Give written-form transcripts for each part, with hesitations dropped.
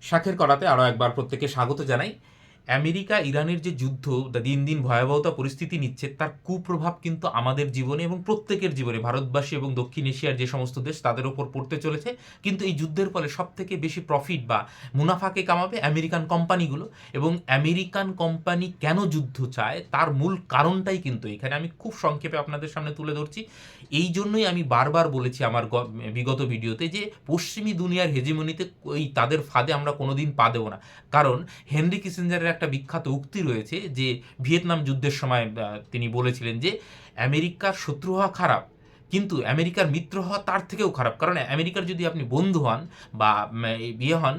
শাখের করাতে আরও একবার প্রত্যেককে স্বাগত জানাই। আমেরিকা ইরানের যে যুদ্ধ দিন দিন ভয়াবহতা পরিস্থিতি নিচ্ছে, তার কুপ্রভাব কিন্তু আমাদের জীবনে এবং প্রত্যেকের জীবনে, ভারতবাসী এবং দক্ষিণ এশিয়ার যে সমস্ত দেশ তাদের ওপর পড়তে চলেছে। কিন্তু এই যুদ্ধের ফলে সবথেকে বেশি প্রফিট বা মুনাফাকে কামাবে আমেরিকান কোম্পানিগুলো। এবং আমেরিকান কোম্পানি কেন যুদ্ধ চায় তার মূল কারণটাই কিন্তু এখানে আমি খুব সংক্ষেপে আপনাদের সামনে তুলে ধরছি। এই জন্যই আমি বারবার বলেছি আমার বিগত ভিডিওতে যে পশ্চিমী দুনিয়ার হেজিমনিতে ওই তাদের ফাঁদে আমরা কোনোদিন পা দেবো না। কারণ হেনরি কিসিঞ্জারের একটা বিখ্যাত উক্তি রয়েছে যে ভিয়েতনাম যুদ্ধের সময় তিনি বলেছিলেন যে আমেরিকার শত্রু হওয়া খারাপ, কিন্তু আমেরিকার মিত্র হওয়া তার থেকেও খারাপ। কারণ আমেরিকার যদি আপনি বন্ধু হন বা ইয়ে হন,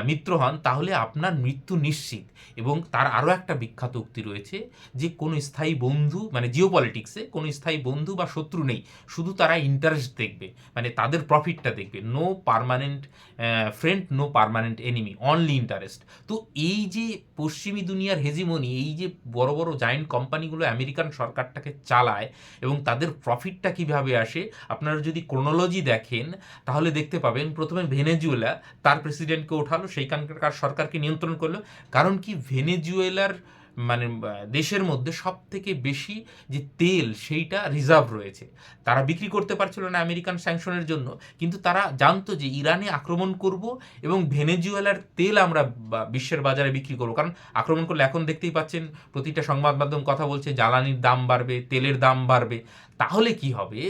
মিত্র হন, তাহলে আপনার মৃত্যু নিশ্চিত। এবং তার আরও একটা বিখ্যাত উক্তি রয়েছে যে কোনো স্থায়ী বন্ধু, মানে জিও পলিটিক্সে কোনো স্থায়ী বন্ধু বা শত্রু নেই, শুধু তারা ইন্টারেস্ট দেখবে, মানে তাদের প্রফিটটা দেখবে। No permanent friend, no permanent enemy, only interest. তো এই যে পশ্চিমী দুনিয়ার হেজিমনি, এই যে বড় বড় জায়েন্ট কোম্পানিগুলো আমেরিকান সরকারটাকে চালায় এবং তাদের প্রফিটটা কীভাবে আসে, আপনারা যদি ক্রোনোলজি দেখেন তাহলে দেখতে পাবেন প্রথমে ভেনেজুয়েলা তার প্রেসিডেন্টকে ওঠালো, সেইখানকার সরকারকে নিয়ন্ত্রণ করলো। কারণ কি, ভেনেজুয়েলার মানে দেশের মধ্যে সব থেকে বেশি যে তেল সেইটা রিজার্ভ রয়েছে, তারা বিক্রি করতে পারছিল না আমেরিকান স্যাংশনের জন্য, কিন্তু তারা জানতো যে ইরানে আক্রমণ করব এবং ভেনেজুয়েলার তেল আমরা বিশ্বের বাজারে বিক্রি করবো। কারণ আক্রমণ করলে এখন দেখতেই পাচ্ছেন প্রতিটা সংবাদ মাধ্যম কথা বলছে জ্বালানির দাম বাড়বে, তেলের দাম বাড়বে। তাহলে কি হবে,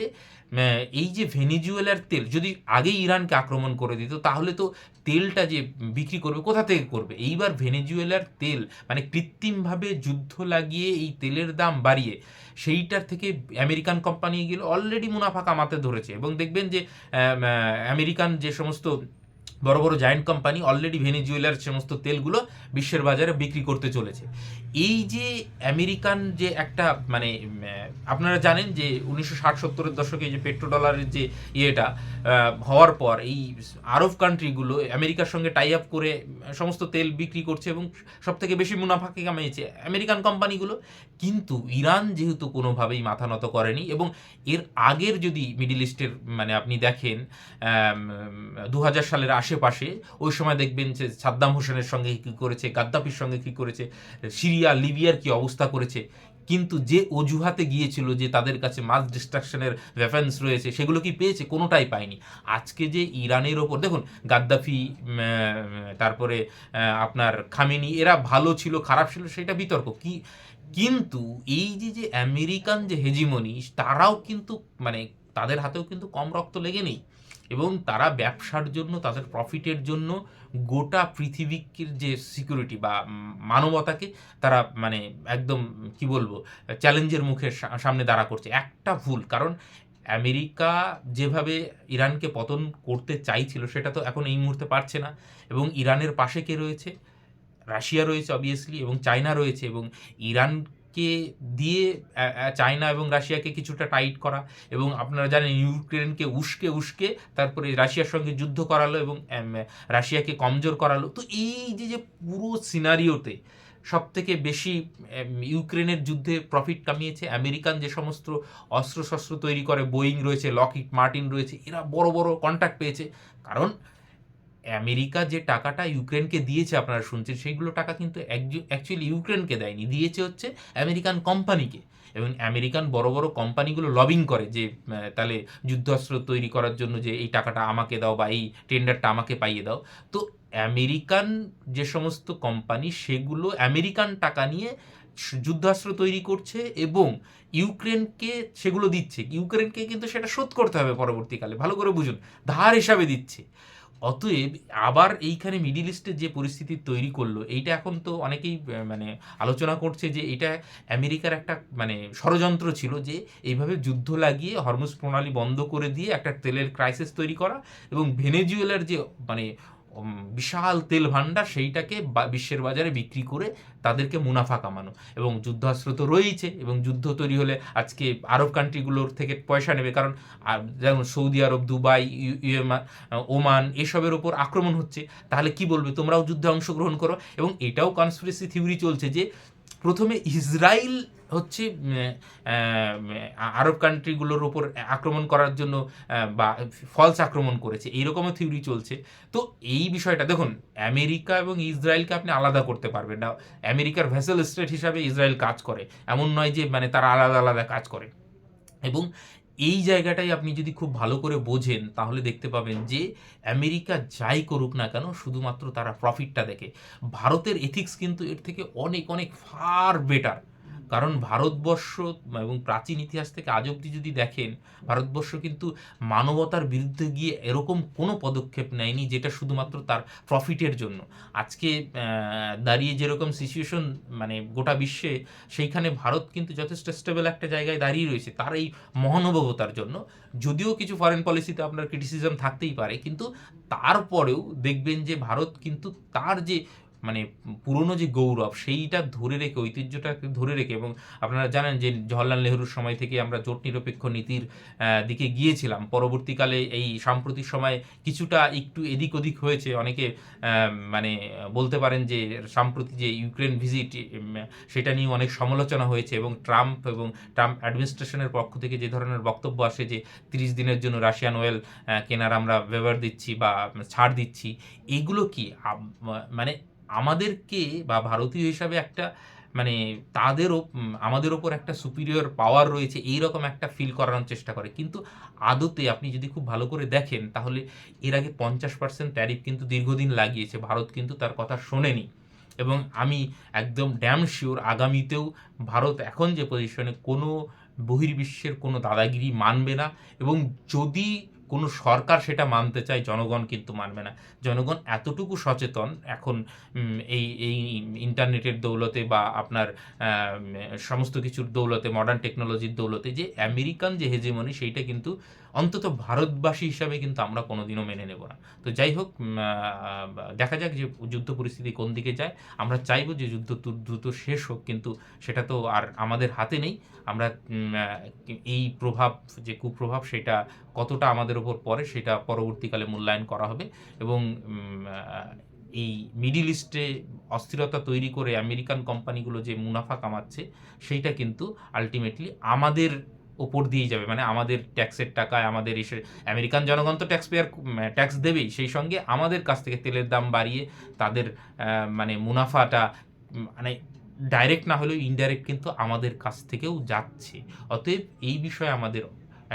এই যে ভেনেজুয়েলার তেল যদি আগেই ইরানকে আক্রমণ করে দিত, তাহলে তো তেলটা যে বিক্রি করবে কোথা থেকে করবে? এইবার ভেনেজুয়েলার তেল মানে কৃত্রিমভাবে যুদ্ধ লাগিয়ে এই তেলের দাম বাড়িয়ে সেইটার থেকে আমেরিকান কোম্পানিগুলো অলরেডি মুনাফা কামাতে ধরেছে। এবং দেখবেন যে আমেরিকান যে সমস্ত বড় বড় জায়েন্ট কোম্পানি অলরেডি ভেনেজুয়েলার সমস্ত তেলগুলো বিশ্বের বাজারে বিক্রি করতে চলেছে। এই যে আমেরিকান যে একটা মানে আপনারা জানেন যে 1960-70-এর দশকে যে পেট্রো ডলারের যে ইয়েটা হওয়ার পর এই আরব কান্ট্রিগুলো আমেরিকার সঙ্গে টাই আপ করে সমস্ত তেল বিক্রি করছে এবং সব থেকে বেশি মুনাফাকে কামিয়েছে আমেরিকান কোম্পানিগুলো। কিন্তু ইরান যেহেতু কোনোভাবেই মাথা নত করেনি, এবং এর আগের যদি মিডিল ইস্টের মানে আপনি দেখেন 2000 সালের আশেপাশে, ওই সময় দেখবেন যে সাদ্দাম হোসেনের সঙ্গে কী করেছে, গাদ্দাফির সঙ্গে কী করেছে, সিরিয়া লিবিয়ার কী অবস্থা করেছে। কিন্তু যে অজুহাতে গিয়েছিল যে তাদের কাছে মাস ডিস্ট্রাকশনের ওয়েপন্স রয়েছে, সেগুলো কি পেয়েছে? কোনোটাই পায়নি। আজকে যে ইরানের ওপর দেখুন, গাদ্দাফি, তারপরে আপনার খামেনি, এরা ভালো ছিল খারাপ ছিল সেটা বিতর্ক কি, কিন্তু এই যে আমেরিকান যে হেজিমনি, তারাও কিন্তু মানে তাদের হাতেও কিন্তু কম রক্ত লেগে নেই। এবং তারা ব্যবসার জন্য, তাদের প্রফিটের জন্য গোটা পৃথিবীর যে সিকিউরিটি বা মানবতাকে তারা মানে একদম কি বলবো চ্যালেঞ্জের মুখে সামনে দাঁড়া করছে। একটা ভুল, কারণ আমেরিকা যেভাবে ইরানকে পতন করতে চাইছিল সেটা তো এখন এই মুহূর্তে পারছে না। এবং ইরানের পাশে কে রয়েছে? রাশিয়া রয়েছে অবভিয়াসলি, এবং চায়না রয়েছে। এবং ইরানকে দিয়ে চায়না এবং রাশিয়াকে কিছুটা টাইট করা, এবং আপনারা জানেন ইউক্রেনকে উস্কে উস্কে তারপরে রাশিয়ার সঙ্গে যুদ্ধ করালো এবং রাশিয়াকে কমজোর করালো। তো এই যে পুরো সিনারিওতে সবথেকে বেশি ইউক্রেনের যুদ্ধে প্রফিট কামিয়েছে আমেরিকান যে সমস্ত অস্ত্রশস্ত্র তৈরি করে, বোয়িং রয়েছে, লকহিড মার্টিন রয়েছে, এরা বড় বড় কন্ট্রাক্ট পেয়েছে। কারণ আমেরিকা যে টাকাটা ইউক্রেনকে দিয়েছে আপনারা শুনছেন, সেইগুলো টাকা কিন্তু অ্যাকচুয়ালি ইউক্রেনকে দেয়নি, দিয়েছে হচ্ছে আমেরিকান কোম্পানিকে। এবং আমেরিকান বড় বড় কোম্পানিগুলো লবিং করে যে তাহলে যুদ্ধাস্ত্র তৈরি করার জন্য যে এই টাকাটা আমাকে দাও বা এই টেন্ডারটা আমাকে পাইয়ে দাও। তো আমেরিকান যে সমস্ত কোম্পানি, সেগুলো আমেরিকান টাকা নিয়ে যুদ্ধাস্ত্র তৈরি করছে এবং ইউক্রেনকে সেগুলো দিচ্ছে। ইউক্রেনকে কিন্তু সেটা শোধ করতে হবে পরবর্তীকালে, ভালো করে বুঝুন, ধার হিসাবে দিচ্ছে। অতএব আবার এইখানে মিডিল ইস্টে যে পরিস্থিতি তৈরি করলো, এইটা এখন তো অনেকেই মানে আলোচনা করছে যে এটা আমেরিকার একটা মানে ষড়যন্ত্র ছিল, যে এইভাবে যুদ্ধ লাগিয়ে হরমুজ প্রণালী বন্ধ করে দিয়ে একটা তেলের ক্রাইসিস তৈরি করা এবং ভেনেজুয়েলার যে মানে বিশাল তেল ভাণ্ডার, সেইটাকে বিশ্বের বাজারে বিক্রি করে তাদেরকে মুনাফা কামানো। এবং যুদ্ধাস্ত্র তো রয়েইছে, এবং যুদ্ধ তৈরি হলে আজকে আরব কান্ট্রিগুলোর থেকে পয়সা নেবে। কারণ যেমন সৌদি আরব, দুবাই, ওমান, এসবের ওপর আক্রমণ হচ্ছে, তাহলে কি বলবে, তোমরাও যুদ্ধে অংশগ্রহণ করো। এবং এটাও কনস্পিরেসি থিওরি চলছে যে প্রথমে ইসরায়েল হচ্ছে আরব কান্ট্রিগুলোর উপর আক্রমণ করার জন্য বা ফলস আক্রমণ করেছে, এইরকমও থিওরি চলছে। তো এই বিষয়টা দেখুন, আমেরিকা এবং ইসরায়েলকে আপনি আলাদা করতে পারবেন না। আমেরিকার ভেসেল স্টেট হিসাবে ইসরায়েল কাজ করে, এমন নয় যে মানে তারা আলাদা আলাদা কাজ করে। এবং এই জায়গাটাই আপনি যদি খুব ভালো করে বোঝেন তাহলে দেখতে পাবেন যে আমেরিকা যাই করুক না কেন শুধুমাত্র তারা প্রফিটটা দেখে। ভারতের এথিক্স কিন্তু এর থেকে অনেক অনেক ফার বেটার। কারণ ভারতবর্ষ এবং প্রাচীন ইতিহাস থেকে আজ অব্দি যদি দেখেন, ভারতবর্ষ কিন্তু মানবতার বিরুদ্ধে গিয়ে এরকম কোনো পদক্ষেপ নেয়নি যেটা শুধুমাত্র তার প্রফিটের জন্য। আজকে দাঁড়িয়ে যেরকম সিচুয়েশন মানে গোটা বিশ্বে, সেইখানে ভারত কিন্তু যথেষ্ট স্টেবল একটা জায়গায় দাঁড়িয়ে রয়েছে তার এই মহানুভবতার জন্য। যদিও কিছু ফরেন পলিসিতে আপনার ক্রিটিসিজম থাকতেই পারে, কিন্তু তারপরেও দেখবেন যে ভারত কিন্তু তার যে মানে পুরনো যে গৌরব সেইটা ধরে রেখে, ঐতিহ্যটাকে ধরে রেখে, এবং আপনারা জানেন যে জওহরলাল নেহরুর সময় থেকে আমরা জোট নিরপেক্ষ নীতির দিকে গিয়েছিলাম। পরবর্তীকালে এই সাম্প্রতিক সময়ে কিছুটা একটু এদিক ওদিক হয়েছে। অনেকে মানে বলতে পারেন যে সাম্প্রতি যে ইউক্রেন ভিজিট সেটা নিয়ে অনেক সমালোচনা হয়েছে, এবং ট্রাম্প অ্যাডমিনিস্ট্রেশনের পক্ষ থেকে যে ধরনের বক্তব্য আসে যে 30 দিনের জন্য রাশিয়ান অয়েল কেনার আমরা ওয়েভার দিচ্ছি বা ছাড় দিচ্ছি, এগুলো কি মানে আমাদেরকে বা ভারতীয় হিসাবে একটা মানে তাদেরও আমাদের ওপর একটা সুপিরিয়র পাওয়ার রয়েছে এইরকম একটা ফিল করানোর চেষ্টা করে। কিন্তু আদতে আপনি যদি খুব ভালো করে দেখেন তাহলে এর আগে 50% ট্যারিফ কিন্তু দীর্ঘদিন লাগিয়েছে, ভারত কিন্তু তার কথা শোনেনি। এবং আমি একদম ড্যাম শিওর আগামীতেও ভারত এখন যে পজিশনে কোনো বহির্বিশ্বের কোনো দাদাগিরি মানবে না। এবং যদি কোনো সরকার সেটা মানতে চায়, জনগণ কিন্তু মানবে না। জনগণ এতটুকু সচেতন এখন এই এই ইন্টারনেটের দৌলতে বা আপনার সমস্ত কিছুর দৌলতে, মডার্ন টেকনোলজির দৌলতে, যে আমেরিকান যে হেজেমনি সেইটা কিন্তু অন্তত ভারতবাসী হিসাবে কিন্তু আমরা কোনোদিনও মেনে নেব না। তো যাই হোক, দেখা যাক যে যুদ্ধ পরিস্থিতি কোন দিকে যায়। আমরা চাইবো যে যুদ্ধ দ্রুত শেষ হোক, কিন্তু সেটা তো আর আমাদের হাতে নেই। আমরা এই প্রভাব, যে কুপ্রভাব, সেটা কতটা আমাদের ওপর পড়ে সেটা পরবর্তীকালে মূল্যায়ন করা হবে। এবং এই মিডিল ইস্টে অস্থিরতা তৈরি করে আমেরিকান কোম্পানিগুলো যে মুনাফা কামাচ্ছে সেইটা কিন্তু আলটিমেটলি আমাদের ওপর দিয়েই যাবে। মানে আমাদের ট্যাক্সের টাকায় আমাদের এসে আমেরিকান জনগণ তো ট্যাক্স দেবেই, সেই সঙ্গে আমাদের কাছ থেকে তেলের দাম বাড়িয়ে তাদের মানে মুনাফাটা মানে ডাইরেক্ট না হলেও ইনডাইরেক্ট কিন্তু আমাদের কাছ থেকেও যাচ্ছে। অতএব এই বিষয়ে আমাদের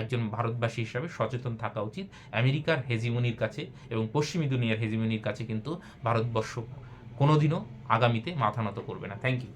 একজন ভারতবাসী হিসাবে সচেতন থাকা উচিত। আমেরিকার হেজিমনির কাছে এবং পশ্চিমী দুনিয়ার হেজিমনির কাছে কিন্তু ভারতবর্ষ কোনোদিনও আগামীতে মাথা নত করবে না। Thank you.